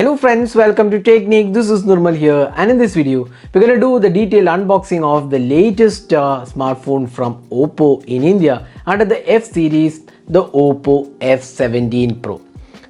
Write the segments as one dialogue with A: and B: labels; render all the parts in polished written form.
A: Hello friends, welcome to Technique. This is Nurmal here, and in this video we're going to do the detailed unboxing of the latest smartphone from Oppo in India under the F series, the Oppo F17 Pro.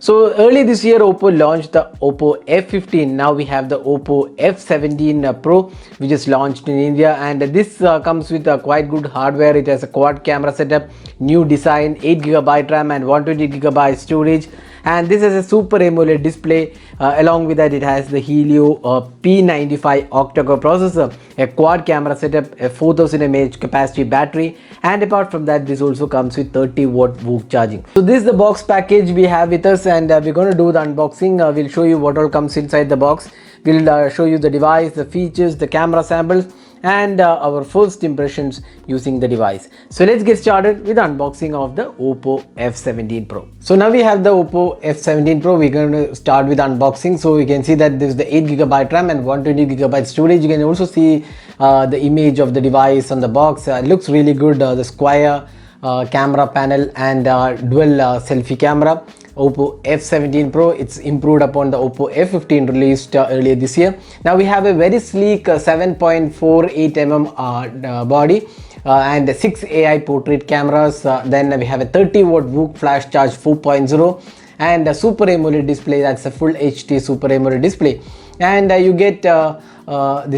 A: So early this year Oppo launched the Oppo F15. Now we have the Oppo F17 Pro which is launched in India, and this comes with a quite good hardware. It has a quad camera setup, new design, 8GB RAM and 128GB storage, and this has a Super AMOLED display. Along with that, it has the Helio P95 octa-core processor, a quad camera setup, a 4000 mAh capacity battery, and apart from that, this also comes with 30-watt VOOC charging. So this is the box package we have with us, and we're going to do the unboxing. We'll show you what all comes inside the box. We'll show you the device, the features, the camera samples, and our first impressions using the device. So let's get started with the unboxing of the Oppo F17 Pro. So now we have the Oppo F17 Pro. We're going to start with unboxing. So you can see that this is the 8GB RAM and 128GB storage. You can also see the image of the device on the box. It looks really good. The square camera panel and dual selfie camera. Oppo F17 Pro, it's improved upon the Oppo F15 released earlier this year. Now we have a very sleek 7.48mm body and 6 AI portrait cameras. Then we have a 30-watt VOOC flash charge 4.0 and a Super AMOLED display. That's a full HD Super AMOLED display, and you get the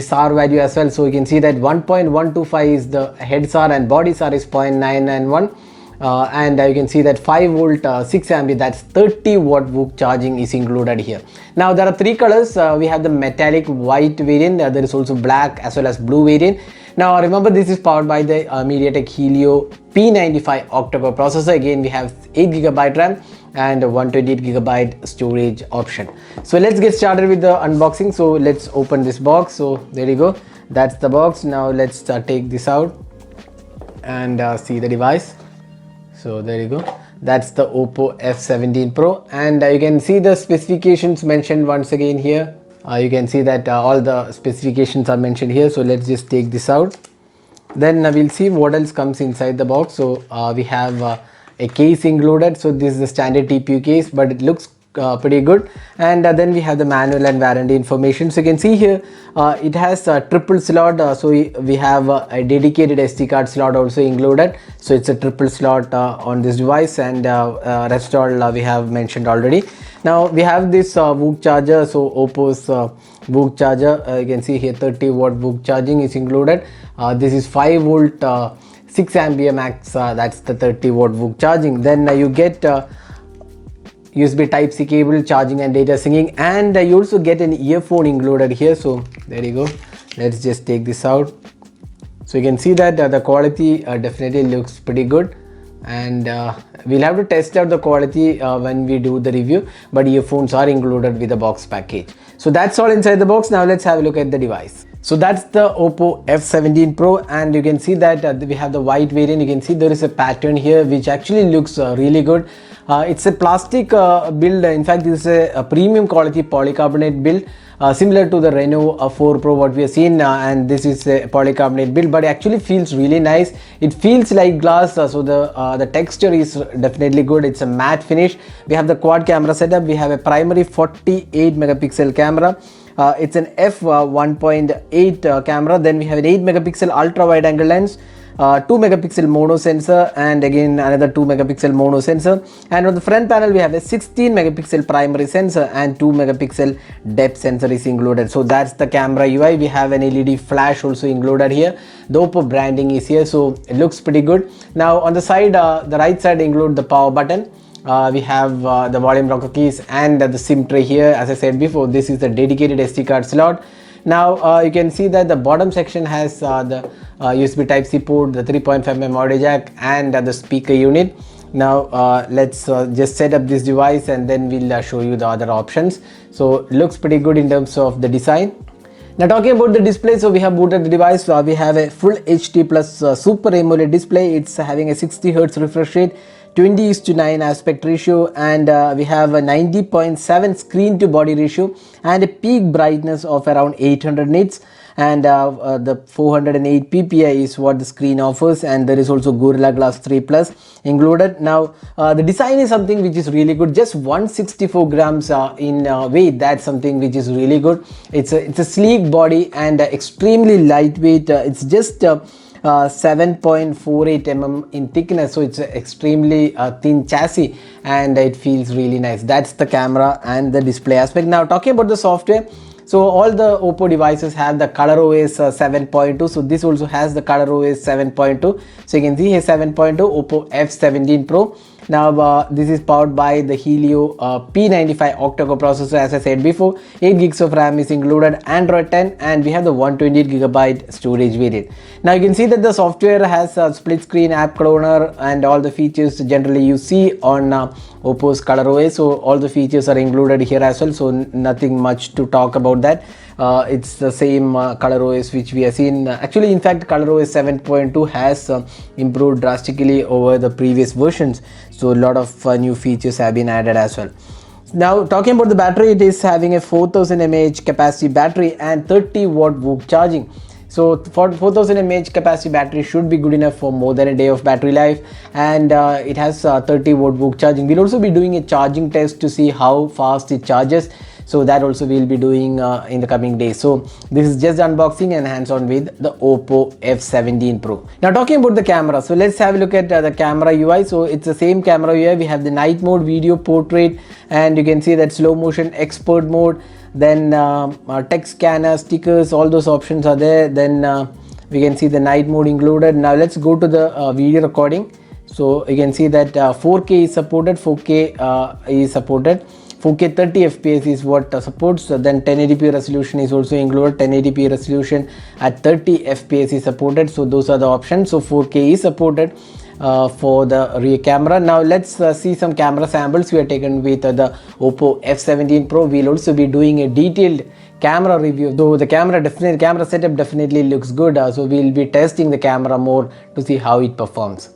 A: SAR value as well. So you can see that 1.125 is the head SAR and body SAR is 0.991. And you can see that 5V 6 amp, that's 30-watt VOOC charging is included here. Now there are three colors. We have the metallic white variant, there is also black as well as blue variant. Now remember, this is powered by the MediaTek Helio P95 octa-core processor. Again, we have 8GB RAM and 128GB storage option. So let's get started with the unboxing. So let's open this box. So there you go, that's the box. Now let's take this out and see the device. So there you go, that's the Oppo F17 Pro, and you can see the specifications mentioned once again here. You can see that all the specifications are mentioned here. So let's just take this out, then we'll see what else comes inside the box. So we have a case included. So this is the standard TPU case, but it looks pretty good. And then we have the manual and warranty information. So you can see here it has a triple slot. So we have a dedicated SD card slot also included. So it's a triple slot on this device, and rest all we have mentioned already. Now we have this VOOC charger. So Oppo's VOOC charger, you can see here 30-watt VOOC charging is included. This is 5V 6 ampere max, that's the 30-watt VOOC charging. Then you get USB Type-C cable, charging and data syncing, and you also get an earphone included here. So there you go, let's just take this out. So you can see that the quality definitely looks pretty good, and we'll have to test out the quality when we do the review, but earphones are included with the box package. So that's all inside the box. Now let's have a look at the device. So that's the Oppo F17 Pro, and you can see that we have the white variant. You can see there is a pattern here which actually looks really good. It's a plastic build. In fact, this is a premium quality polycarbonate build, similar to the Reno 4 Pro what we have seen, and this is a polycarbonate build, but it actually feels really nice. It feels like glass, so the texture is definitely good. It's a matte finish. We have the quad camera setup. We have a primary 48 megapixel camera. It's an f1.8 camera. Then we have an 8 megapixel ultra wide angle lens, 2 megapixel mono sensor, and again another 2 megapixel mono sensor. And on the front panel we have a 16 megapixel primary sensor and 2 megapixel depth sensor is included. So that's the camera UI. We have an LED flash also included here. The Oppo branding is here, so it looks pretty good. Now on the side, the right side include the power button. We have the volume rocker keys and the SIM tray here. As I said before, this is the dedicated SD card slot. Now you can see that the bottom section has the USB Type-C port, the 3.5mm audio jack, and the speaker unit. Now let's just set up this device, and then we'll show you the other options. So it looks pretty good in terms of the design. Now talking about the display, so we have booted the device. We have a full HD plus Super AMOLED display. It's having a 60Hz refresh rate, 20:9 aspect ratio, and we have a 90.7 screen to body ratio and a peak brightness of around 800 nits. and the 408 ppi is what the screen offers, and there is also Gorilla Glass 3 Plus included. Now the design is something which is really good, just 164 grams in weight. That's something which is really good. It's a sleek body and extremely lightweight. It's just 7.48 mm in thickness, so it's extremely thin chassis, and it feels really nice. That's the camera and the display aspect. Now talking about the software, so all the Oppo devices have the ColorOS 7.2, so this also has the ColorOS 7.2. so you can see here 7.2 Oppo F17 Pro. Now this is powered by the Helio P95 octa-core processor, as I said before. 8 gigs of RAM is included, Android 10, and we have the 128GB storage variant. Now you can see that the software has a split screen app cloner and all the features generally you see on Oppo's ColorOS. So all the features are included here as well, so nothing much to talk about that. It's the same ColorOS which we have seen. Actually, in fact, ColorOS 7.2 has improved drastically over the previous versions, so a lot of new features have been added as well. Now talking about the battery, it is having a 4000 mAh capacity battery and 30 watt VOOC charging. So for 4000 mAh capacity battery should be good enough for more than a day of battery life, and it has 30 watt VOOC charging. We'll also be doing a charging test to see how fast it charges, so that also we'll be doing in the coming days. So this is just unboxing and hands-on with the Oppo F17 Pro. Now talking about the camera, so let's have a look at the camera UI. So it's the same camera UI. We have the night mode, video, portrait, and you can see that slow motion, expert mode, then text scanner, stickers, all those options are there. Then we can see the night mode included. Now let's go to the video recording. So you can see that 4K is supported, 4K is supported, 4K 30 fps is what supports. Then 1080p resolution is also included. 1080p resolution at 30 fps is supported, so those are the options. So 4K is supported for the rear camera. Now let's see some camera samples we have taken with the Oppo F17 Pro. We'll also be doing a detailed camera review, though the camera setup definitely looks good, so we'll be testing the camera more to see how it performs.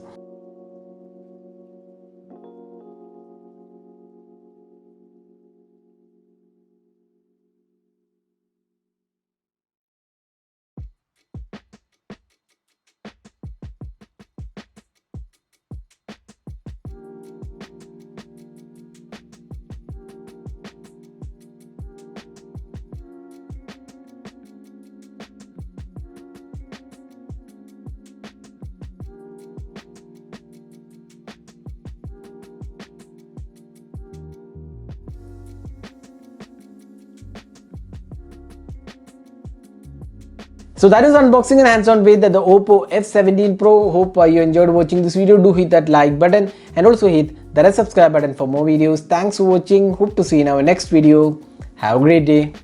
A: So that is unboxing and hands-on with the Oppo F17 Pro. Hope you enjoyed watching this video. Do hit that like button and also hit the red subscribe button for more videos. Thanks for watching. Hope to see you in our next video. Have a great day.